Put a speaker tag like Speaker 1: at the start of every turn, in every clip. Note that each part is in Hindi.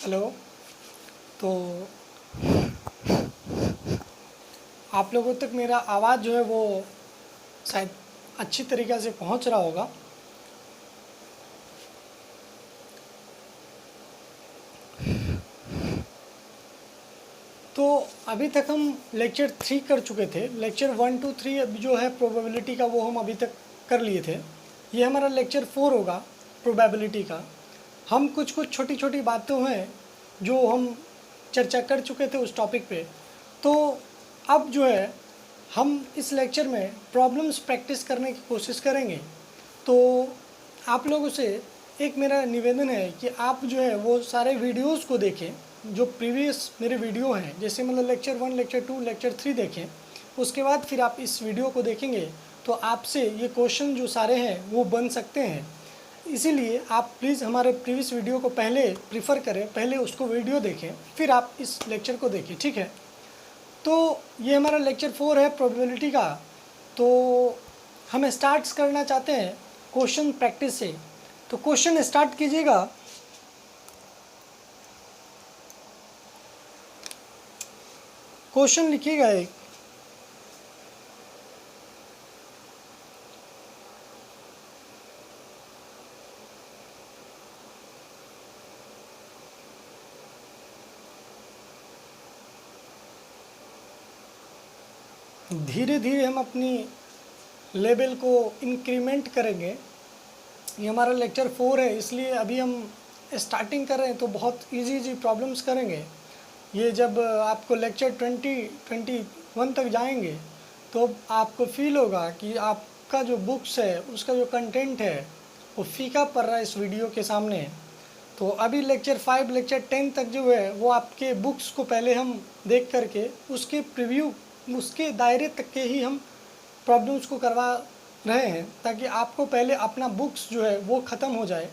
Speaker 1: हेलो। तो आप लोगों तक मेरा आवाज़ जो है वो शायद अच्छी तरीक़े से पहुंच रहा होगा। तो अभी तक हम लेक्चर 3 कर चुके थे। लेक्चर 1 2 3 अभी जो है प्रोबेबिलिटी का वो हम अभी तक कर लिए थे। ये हमारा लेक्चर 4 होगा प्रोबेबिलिटी का। हम कुछ छोटी छोटी बातें हैं जो हम चर्चा कर चुके थे उस टॉपिक पे। तो अब जो है हम इस लेक्चर में प्रॉब्लम्स प्रैक्टिस करने की कोशिश करेंगे। तो आप लोगों से एक मेरा निवेदन है कि आप जो है वो सारे वीडियोस को देखें जो प्रीवियस मेरे वीडियो हैं, जैसे मतलब लेक्चर 1 लेक्चर 2 लेक्चर 3 देखें। उसके बाद फिर आप इस वीडियो को देखेंगे तो आपसे ये क्वेश्चन जो सारे हैं वो बन सकते हैं। इसीलिए आप प्लीज़ हमारे प्रीवियस वीडियो को पहले प्रीफर करें, पहले उसको वीडियो देखें फिर आप इस लेक्चर को देखें, ठीक है। तो ये हमारा लेक्चर 4 है प्रोबेबिलिटी का। तो हम स्टार्ट करना चाहते हैं क्वेश्चन प्रैक्टिस से। तो क्वेश्चन स्टार्ट कीजिएगा। क्वेश्चन लिखिएगा एक। धीरे धीरे हम अपनी लेवल को इंक्रीमेंट करेंगे। ये हमारा लेक्चर 4 है, इसलिए अभी हम स्टार्टिंग कर रहे हैं तो बहुत इजी प्रॉब्लम्स करेंगे। ये जब आपको लेक्चर 21 तक जाएंगे तो आपको फील होगा कि आपका जो बुक्स है उसका जो कंटेंट है वो फीका पड़ रहा है इस वीडियो के सामने। तो अभी लेक्चर 5 लेक्चर 10 तक जो है वो आपके बुक्स को पहले हम देख करके उसके प्रीव्यू उसके दायरे तक के ही हम प्रॉब्लम्स को करवा रहे हैं, ताकि आपको पहले अपना बुक्स जो है वो ख़त्म हो जाए,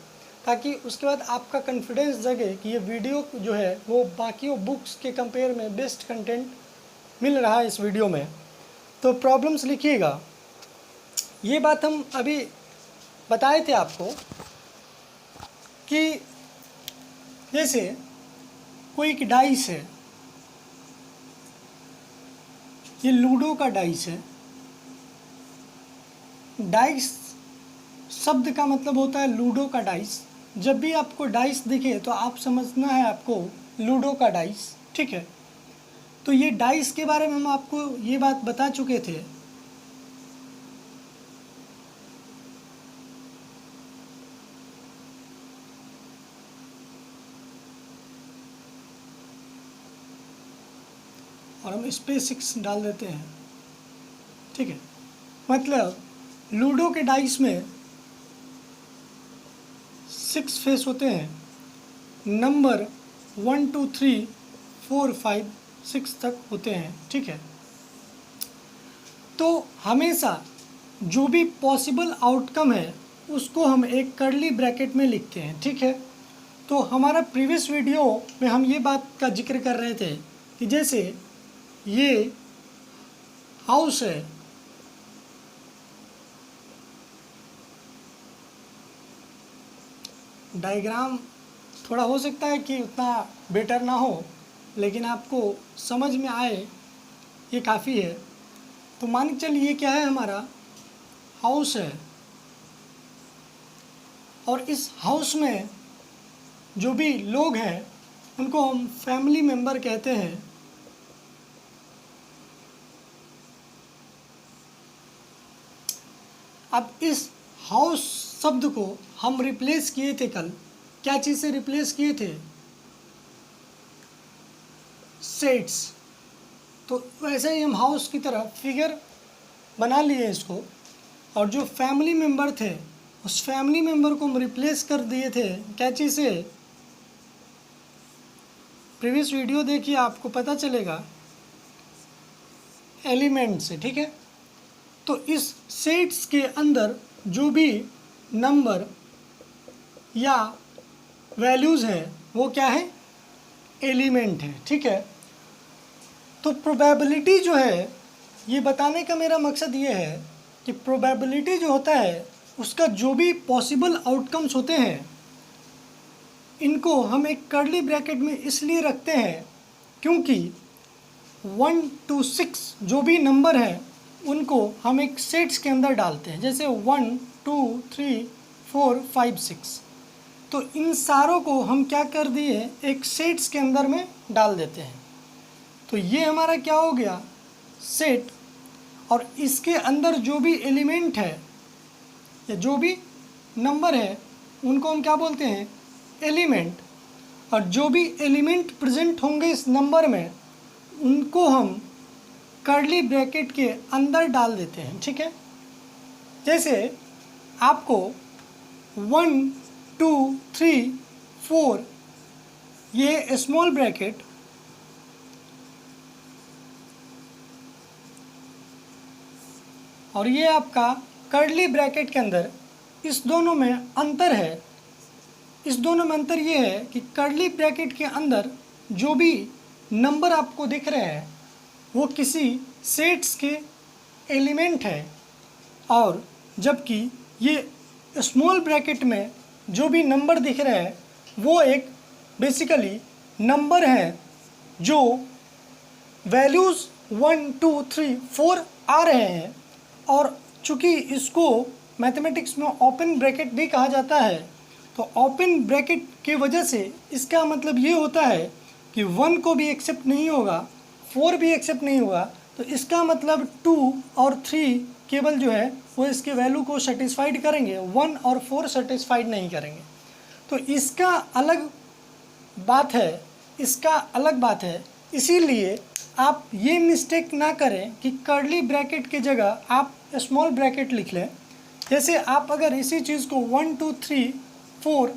Speaker 1: ताकि उसके बाद आपका कॉन्फिडेंस जगे कि ये वीडियो जो है वो बाकी बुक्स के कंपेयर में बेस्ट कंटेंट मिल रहा है इस वीडियो में। तो प्रॉब्लम्स लिखिएगा। ये बात हम अभी बताए थे आपको कि जैसे कोई एक डाइस है, ये लूडो का डाइस है। डाइस शब्द का मतलब होता है लूडो का डाइस। जब भी आपको डाइस दिखे तो आप समझना है आपको लूडो का डाइस, ठीक है। तो ये डाइस के बारे में हम आपको ये बात बता चुके थे। और हम इस पे 6 डाल देते हैं, ठीक है। मतलब लूडो के डाइस में 6 फेस होते हैं। नंबर 1 2 3 4 5 6 तक होते हैं, ठीक है। तो हमेशा जो भी पॉसिबल आउटकम है उसको हम एक कर्ली ब्रैकेट में लिखते हैं, ठीक है। तो हमारा प्रीवियस वीडियो में हम ये बात का जिक्र कर रहे थे कि जैसे ये हाउस है, डायग्राम थोड़ा हो सकता है कि उतना बेटर ना हो, लेकिन आपको समझ में आए ये काफ़ी है। तो मान के चलिए क्या है, हमारा हाउस है और इस हाउस में जो भी लोग हैं उनको हम फैमिली मेम्बर कहते हैं। अब इस हाउस शब्द को हम रिप्लेस किए थे कल, क्या चीज़ से रिप्लेस किए थे? सेट्स। तो वैसे ही हम हाउस की तरह फिगर बना लिए इसको, और जो फैमिली मेम्बर थे उस फैमिली मेम्बर को हम रिप्लेस कर दिए थे क्या चीज़ से? प्रीवियस वीडियो देखिए आपको पता चलेगा, एलिमेंट से, ठीक है। तो इस सेट्स के अंदर जो भी नंबर या वैल्यूज़ हैं वो क्या है? एलिमेंट है, ठीक है। तो प्रोबेबिलिटी जो है, ये बताने का मेरा मकसद ये है कि प्रोबेबिलिटी जो होता है उसका जो भी पॉसिबल आउटकम्स होते हैं इनको हम एक कर्ली ब्रैकेट में इसलिए रखते हैं क्योंकि 1 to 6 जो भी नंबर है उनको हम एक सेट्स के अंदर डालते हैं, जैसे 1 2 3 4 5 6। तो इन सारों को हम क्या कर दिए, एक सेट्स के अंदर में डाल देते हैं। तो ये हमारा क्या हो गया, सेट। और इसके अंदर जो भी एलिमेंट है या जो भी नंबर है उनको हम क्या बोलते हैं, एलिमेंट। और जो भी एलिमेंट प्रेजेंट होंगे इस नंबर में उनको हम कर्ली ब्रैकेट के अंदर डाल देते हैं, ठीक है। जैसे आपको 1 2 3 4 ये स्मॉल ब्रैकेट और ये आपका कर्ली ब्रैकेट के अंदर, इस दोनों में अंतर है। इस दोनों में अंतर ये है कि कर्ली ब्रैकेट के अंदर जो भी नंबर आपको दिख रहे हैं वो किसी सेट्स के एलिमेंट है, और जबकि ये स्मॉल ब्रैकेट में जो भी नंबर दिख रहे हैं वो एक बेसिकली नंबर है जो वैल्यूज़ 1 2 3 4 आ रहे हैं। और चूँकि इसको मैथमेटिक्स में ओपन ब्रैकेट भी कहा जाता है, तो ओपन ब्रैकेट के वजह से इसका मतलब ये होता है कि 1 को भी एक्सेप्ट नहीं होगा, 4 भी एक्सेप्ट नहीं होगा। तो इसका मतलब 2 और 3 केवल जो है वो इसके वैल्यू को सेटिस्फाइड करेंगे, 1 और 4 सेटिस्फाइड नहीं करेंगे। तो इसका अलग बात है, इसका अलग बात है। इसीलिए आप ये मिस्टेक ना करें कि कर्ली ब्रैकेट की जगह आप स्मॉल ब्रैकेट लिख लें। जैसे आप अगर इसी चीज़ को 1 2 3 4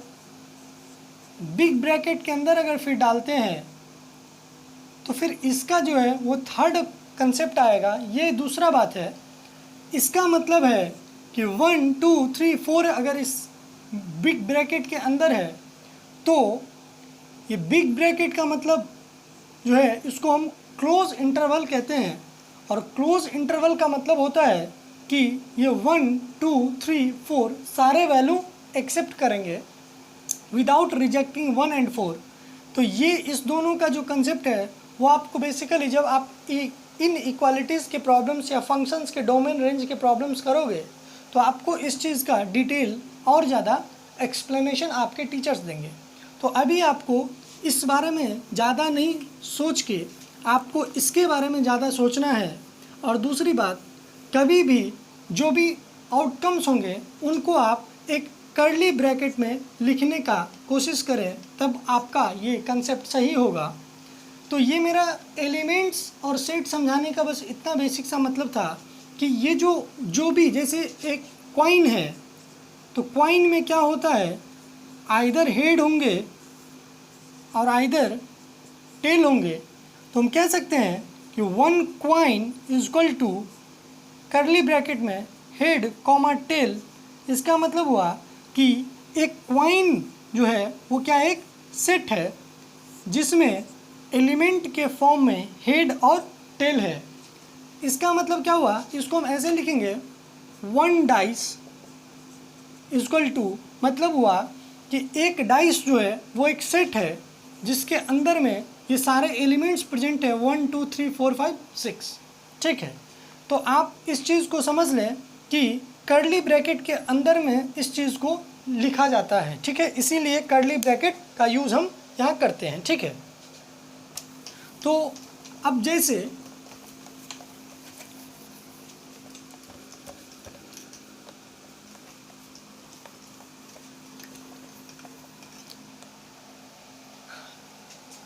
Speaker 1: बिग ब्रैकेट के अंदर अगर फिर डालते हैं तो फिर इसका जो है वो थर्ड कंसेप्ट आएगा, ये दूसरा बात है। इसका मतलब है कि 1 2 3 4 अगर इस बिग ब्रैकेट के अंदर है तो ये बिग ब्रैकेट का मतलब जो है इसको हम क्लोज इंटरवल कहते हैं। और क्लोज इंटरवल का मतलब होता है कि ये 1 2 3 4 सारे वैल्यू एक्सेप्ट करेंगे विदाउट रिजेक्टिंग 1 and 4। तो ये इस दोनों का जो कंसेप्ट है वो आपको बेसिकली जब आप इन इक्वालिटीज़ के प्रॉब्लम्स या फंक्शंस के डोमेन रेंज के प्रॉब्लम्स करोगे तो आपको इस चीज़ का डिटेल और ज़्यादा एक्सप्लेनेशन आपके टीचर्स देंगे। तो अभी आपको इस बारे में ज़्यादा नहीं सोच के आपको इसके बारे में ज़्यादा सोचना है। और दूसरी बात, कभी भी जो भी आउटकम्स होंगे उनको आप एक कर्ली ब्रैकेट में लिखने का कोशिश करें, तब आपका ये कंसेप्ट सही होगा। तो ये मेरा एलिमेंट्स और सेट समझाने का बस इतना बेसिक सा मतलब था कि ये जो भी, जैसे एक कॉइन है तो कॉइन में क्या होता है, आइदर हेड होंगे और आइदर टेल होंगे। तो हम कह सकते हैं कि 1 coin is equal to curly bracket में हेड कॉमा टेल। इसका मतलब हुआ कि एक कॉइन जो है वो क्या एक सेट है जिसमें एलिमेंट के फॉर्म में हेड और टेल है। इसका मतलब क्या हुआ, इसको हम ऐसे लिखेंगे 1 डाइस इक्वल टू, मतलब हुआ कि एक डाइस जो है वो एक सेट है जिसके अंदर में ये सारे एलिमेंट्स प्रेजेंट है 1 2 3 4 5 6। ठीक है, तो आप इस चीज़ को समझ लें कि कर्ली ब्रैकेट के अंदर में इस चीज़ को लिखा जाता है। ठीक है, इसीलिए कर्ली ब्रैकेट का यूज़ हम यहाँ करते हैं। ठीक है, तो अब जैसे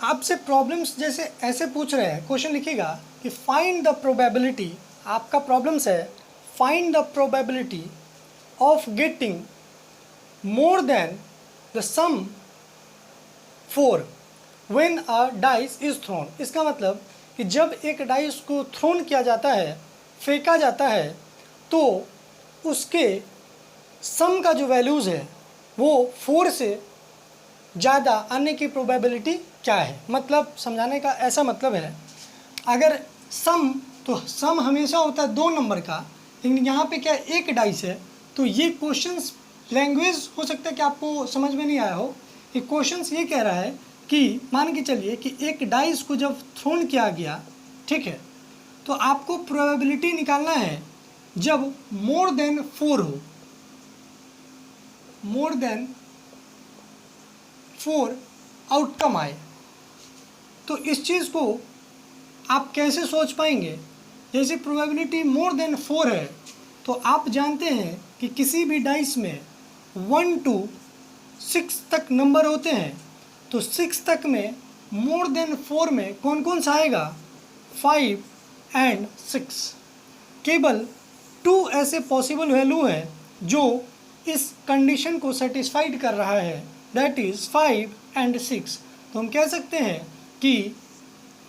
Speaker 1: आपसे प्रॉब्लम्स जैसे ऐसे पूछ रहे हैं, क्वेश्चन लिखिएगा कि फाइंड द प्रोबेबिलिटी, आपका प्रॉब्लम्स है find the probability of getting more than the sum 4 when a dice is thrown. इसका मतलब कि जब एक डाइस को थ्रोन किया जाता है, फेंका जाता है, तो उसके सम का जो वैल्यूज़ है वो 4 से ज़्यादा आने की प्रोबेबिलिटी क्या है। मतलब समझाने का ऐसा मतलब है, अगर सम, तो सम हमेशा होता है 2 नंबर का, लेकिन यहाँ पे क्या एक डाइस है। तो ये क्वेश्चंस लैंग्वेज हो सकता है कि आपको समझ में नहीं आया हो, एक क्वेश्चन ये कह रहा है कि मान के चलिए कि एक डाइस को जब थ्रोन किया गया, ठीक है, तो आपको प्रोबेबिलिटी निकालना है जब मोर देन 4 हो, मोर देन 4 आउटकम आए। तो इस चीज़ को आप कैसे सोच पाएंगे? जैसे प्रोबेबिलिटी मोर देन 4 है, तो आप जानते हैं कि किसी भी डाइस में 1 to 6 तक नंबर होते हैं, तो 6 तक में मोर देन 4 में कौन कौन सा आएगा? 5 and 6। केवल 2 ऐसे पॉसिबल वैल्यू हैं जो इस कंडीशन को सेटिस्फाइड कर रहा है, दैट इज़ 5 and 6। तो हम कह सकते हैं कि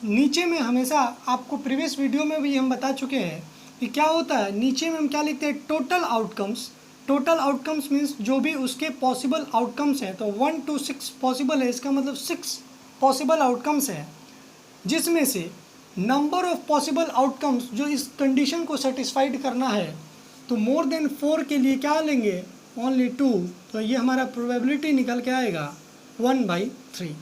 Speaker 1: नीचे में हमेशा, आपको प्रीवियस वीडियो में भी हम बता चुके हैं कि क्या होता है, नीचे में हम क्या लिखते हैं? Total outcomes. Total outcomes means जो भी उसके पॉसिबल आउटकम्स हैं, तो 1 to 6 पॉसिबल है, इसका मतलब 6 पॉसिबल आउटकम्स हैं, जिसमें से नंबर ऑफ पॉसिबल आउटकम्स जो इस कंडीशन को सेटिस्फाइड करना है, तो मोर देन 4 के लिए क्या लेंगे? ओनली 2। तो ये हमारा प्रोबेबिलिटी निकल के आएगा 1/3।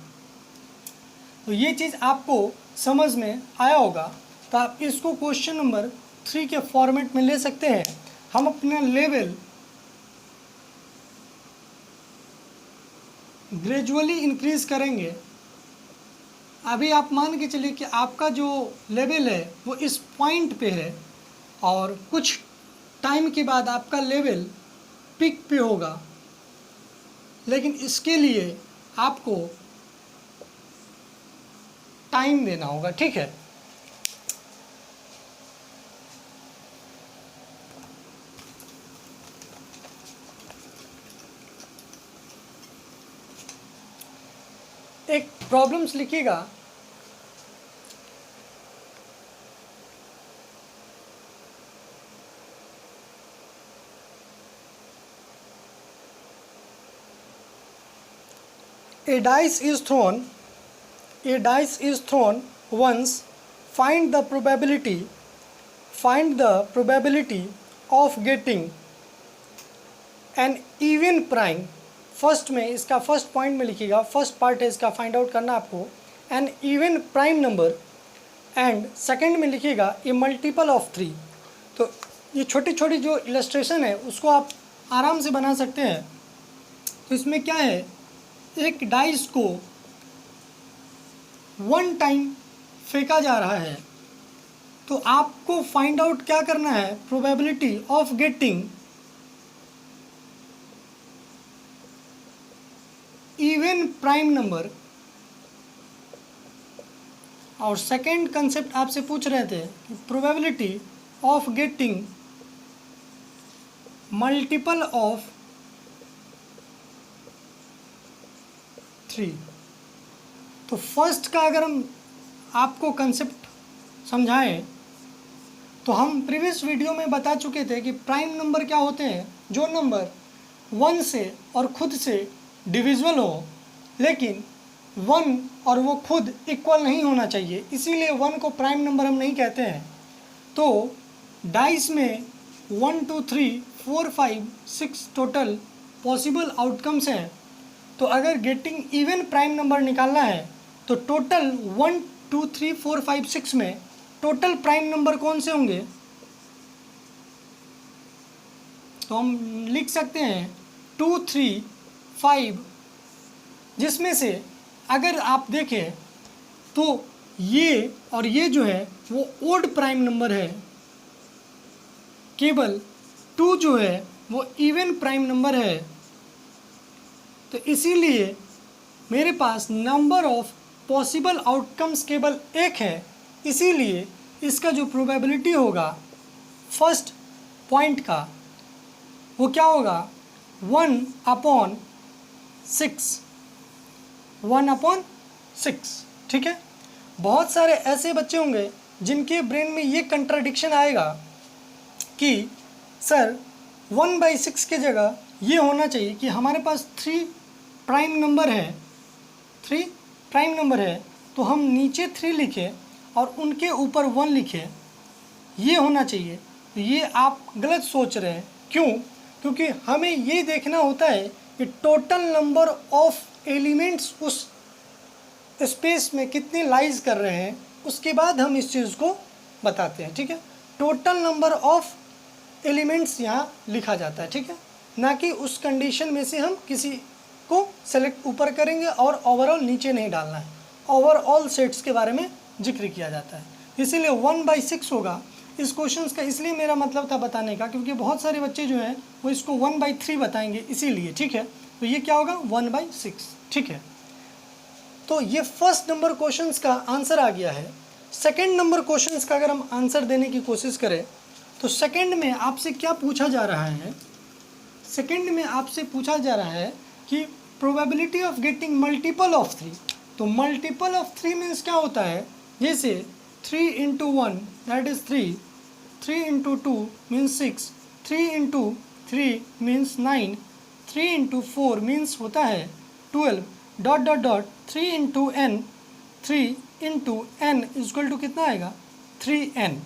Speaker 1: तो ये चीज़ आपको समझ में आया होगा। तो आप इसको क्वेश्चन नंबर 3 के फॉर्मेट में ले सकते हैं। हम अपना लेवल ग्रेजुअली इंक्रीज करेंगे। अभी आप मान के चलिए कि आपका जो लेवल है वो इस पॉइंट पे है, और कुछ टाइम के बाद आपका लेवल पीक पे होगा, लेकिन इसके लिए आपको टाइम देना होगा, ठीक है। एक प्रॉब्लम्स लिखिएगा। A dice is thrown once. Find the probability of getting an even prime। First में, इसका फर्स्ट पॉइंट में लिखिएगा, फर्स्ट पार्ट है इसका, फाइंड आउट करना आपको an even prime number, and second में लिखिएगा ए मल्टीपल ऑफ 3। तो ये छोटी छोटी जो इलस्ट्रेशन है उसको आप आराम से बना सकते हैं। तो इसमें क्या है, एक डाइस को 1 टाइम फेंका जा रहा है, तो आपको फाइंड आउट क्या करना है? Probability of getting even prime number. और सेकेंड कंसेप्ट आपसे पूछ रहे थे कि probability of getting multiple of 3। तो फर्स्ट का अगर हम आपको कंसेप्ट समझाएं, तो हम प्रीवियस वीडियो में बता चुके थे कि प्राइम नंबर क्या होते हैं? जो नंबर 1 से और खुद से डिविजिबल हो, लेकिन 1 और वो खुद इक्वल नहीं होना चाहिए, इसीलिए 1 को प्राइम नंबर हम नहीं कहते हैं। तो डाइस में 1 2 3 4 5 6 टोटल पॉसिबल आउटकम्स हैं। तो अगर गेटिंग इवन प्राइम नंबर निकालना है, तो टोटल 1 2 3 4 5 6 में टोटल प्राइम नंबर कौन से होंगे? तो हम लिख सकते हैं 2 3 5, जिसमें से अगर आप देखें तो ये और ये जो है वो ओड प्राइम नंबर है, केवल 2 जो है वो इवन प्राइम नंबर है। तो इसीलिए मेरे पास नंबर ऑफ पॉसिबल आउटकम्स केवल 1 है, इसीलिए इसका जो प्रोबेबिलिटी होगा फर्स्ट पॉइंट का, वो क्या होगा? 1/6, ठीक है। बहुत सारे ऐसे बच्चे होंगे जिनके ब्रेन में ये कंट्राडिक्शन आएगा कि सर 1/6 की जगह ये होना चाहिए कि हमारे पास 3 प्राइम नंबर है, 3 प्राइम नंबर है, तो हम नीचे 3 लिखें और उनके ऊपर 1 लिखें, ये होना चाहिए। तो ये आप गलत सोच रहे हैं। क्यों? क्योंकि हमें ये देखना होता है कि टोटल नंबर ऑफ एलिमेंट्स उस स्पेस में कितने लाइज कर रहे हैं, उसके बाद हम इस चीज़ को बताते हैं। ठीक है, टोटल नंबर ऑफ एलिमेंट्स यहाँ लिखा जाता है। ठीक है, ना कि उस कंडीशन में से हम किसी को सेलेक्ट ऊपर करेंगे और ओवरऑल नीचे नहीं डालना है, ओवरऑल सेट्स के बारे में जिक्र किया जाता है। इसीलिए 1/6 होगा इस क्वेश्चन का। इसलिए मेरा मतलब था बताने का, क्योंकि बहुत सारे बच्चे जो हैं वो इसको 1/3 बताएंगे, इसीलिए। ठीक है, तो ये क्या होगा 1/6। ठीक है, तो ये फर्स्ट नंबर क्वेश्चंस का आंसर आ गया है। सेकंड नंबर क्वेश्चंस का अगर हम आंसर देने की कोशिश करें तो सेकंड में आपसे क्या पूछा जा रहा है, सेकंड में आपसे पूछा जा रहा है कि probability of getting multiple of 3। तो मल्टीपल ऑफ 3 मीन्स क्या होता है, जैसे 3 × 1 that is 3, 3 × 2 means 6, 3 × 3 means 9, 3 × 4 means होता है 12, dot dot dot 3 × n, 3 × n equal to कितना आएगा 3n।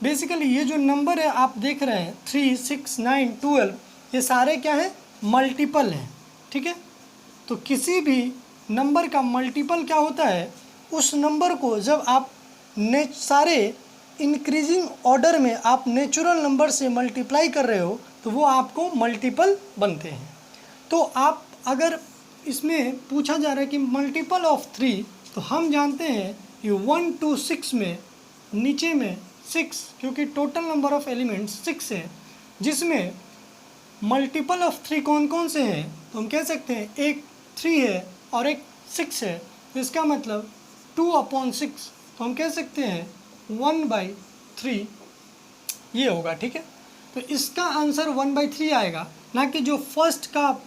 Speaker 1: बेसिकली ये जो नंबर है आप देख रहे हैं 3, 6, 9, 12, ये सारे क्या हैं, मल्टीपल हैं। ठीक है, तो किसी भी नंबर का मल्टीपल क्या होता है, उस नंबर को जब आप सारे इंक्रीजिंग ऑर्डर में आप नेचुरल नंबर से मल्टीप्लाई कर रहे हो तो वो आपको मल्टीपल बनते हैं। तो आप अगर इसमें पूछा जा रहा है कि मल्टीपल ऑफ 3, तो हम जानते हैं कि 1 to 6 में नीचे में 6, क्योंकि टोटल नंबर ऑफ एलिमेंट्स 6 है, जिसमें मल्टीपल ऑफ 3 कौन कौन से हैं, तो हम कह सकते हैं एक 3 है और एक 6 है। तो इसका मतलब 2/6, तो हम कह सकते हैं 1/3 ये होगा। ठीक है, तो इसका आंसर 1/3 आएगा, ना कि जो फर्स्ट का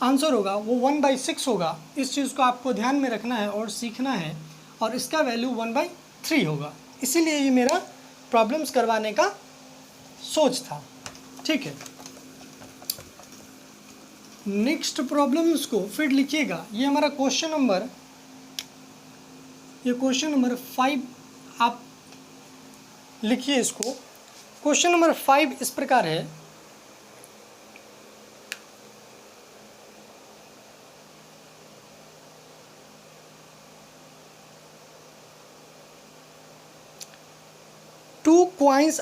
Speaker 1: आंसर होगा वो 1/6 होगा। इस चीज़ को आपको ध्यान में रखना है और सीखना है, और इसका वैल्यू 1/3 होगा। इसीलिए ये मेरा प्रॉब्लम्स करवाने का सोच था। ठीक है, नेक्स्ट प्रॉब्लम्स को फिर लिखिएगा। ये हमारा क्वेश्चन नंबर 5 आप लिखिए इसको। क्वेश्चन नंबर 5 इस प्रकार है, two coins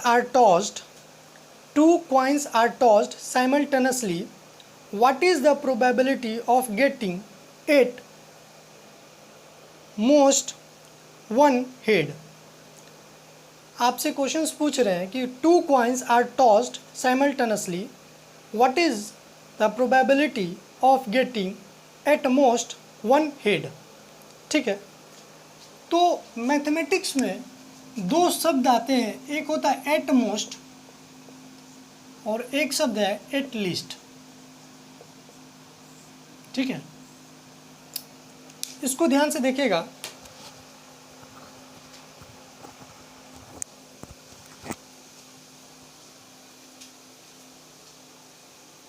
Speaker 1: are tossed simultaneously. What is the probability of getting at most one head? आपसे क्वेश्चंस पूछ रहे हैं कि 2 coins are tossed simultaneously. What is the probability of getting at most one head? ठीक है, तो मैथमेटिक्स में 2 शब्द आते हैं, एक होता है एट मोस्ट और एक शब्द है एट लीस्ट। ठीक है, इसको ध्यान से देखिएगा।